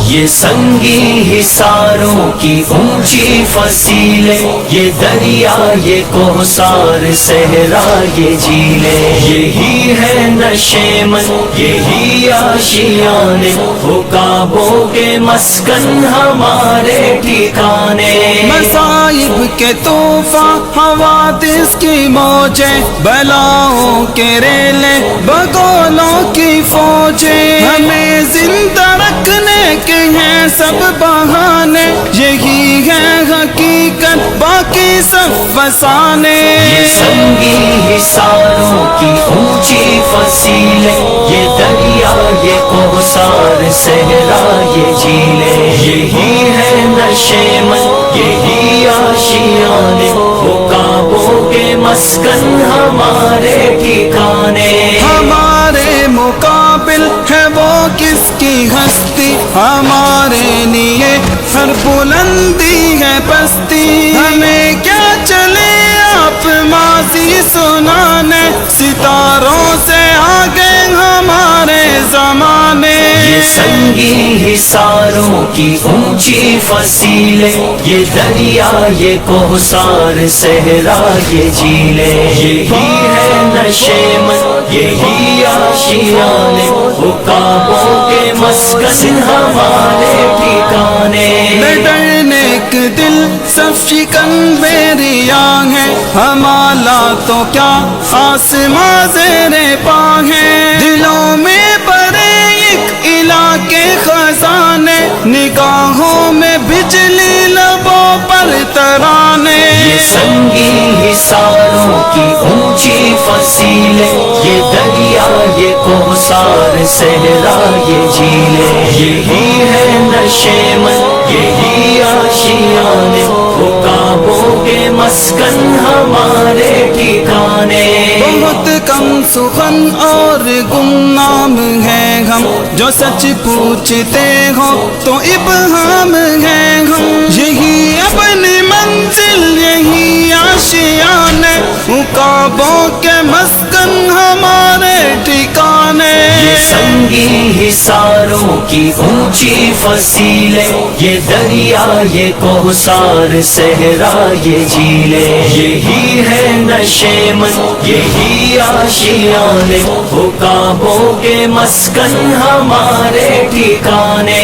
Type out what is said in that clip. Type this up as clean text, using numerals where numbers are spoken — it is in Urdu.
یہ سنگی حصاروں کی اونچی فصیلیں، یہ دریا یہ کوثر صحرا یہ جھیلیں، یہی ہے نشیمن یہی آشیانے، عقابوں کے مسکن ہمارے ٹھکانے۔ مصائب کے طوفان حوادث کی موجیں، بلاؤں کے ریلیں بگولوں کی فوجیں، ہمیں زندہ رکھنے کے ہیں سب بہانے، یہی ہے حقیقت باقی سب فسانے۔ یہ سنگی حصاروں کی اونچی فصیلیں، یہ دریا یہ کوثر صحرا یہ جھیلیں، یہی ہے نشیمن یہی آشیانے، عقابوں کے مسکن ہمارے ٹھکانے۔ ہمارے مقابل ہے وہ کس کی ہستی، ہمارے لیے ہر بلندی ہے پستی، ہمیں کیا چلے آپ ماضی سنانے، ستاروں سے آگے ہمارے زمانے۔ یہ سنگی حصاروں کی اونچی فصیلیں، یہ دریا یہ کوثر صحرا یہ جھیلیں، یہی ہے نشیمن یہی آشیانے، عقابوں کے مسکن ہمارے ٹھکانے۔ ڈرنے کے دل سب شکن بیریاں ہیں، ہمارا تو کیا آسماں زیر پا ہیں، دلوں میں بڑے ایک الہ کے خزانے، نگاہوں میں بجلی لبوں پر ترانے۔ یہ سنگی حصاروں کی اونچی فصیلیں، یہ دریا یہ کوثر صحرا یہ جھیلیں، یہی ہے نشیمن یہی آشیانے، عقابوں کے مسکن ہمارے ٹھکانے۔ بہت کم سخن اور گمنام ہیں ہم، جو سچ پوچھتے ہو تو ابہام ہیں ہم، یہی اپنی منزل یہی آشیانے، عقابوں کے مسکن ہمارے ٹھکانے۔ یہ سنگی حصاروں کی اونچی فصیلیں، یہ دریا یہ کوثر صحرا یہ جھیلیں، یہی ہے نشیمن یہی آشیانے، عقابوں کے مسکن ہمارے ٹھکانے۔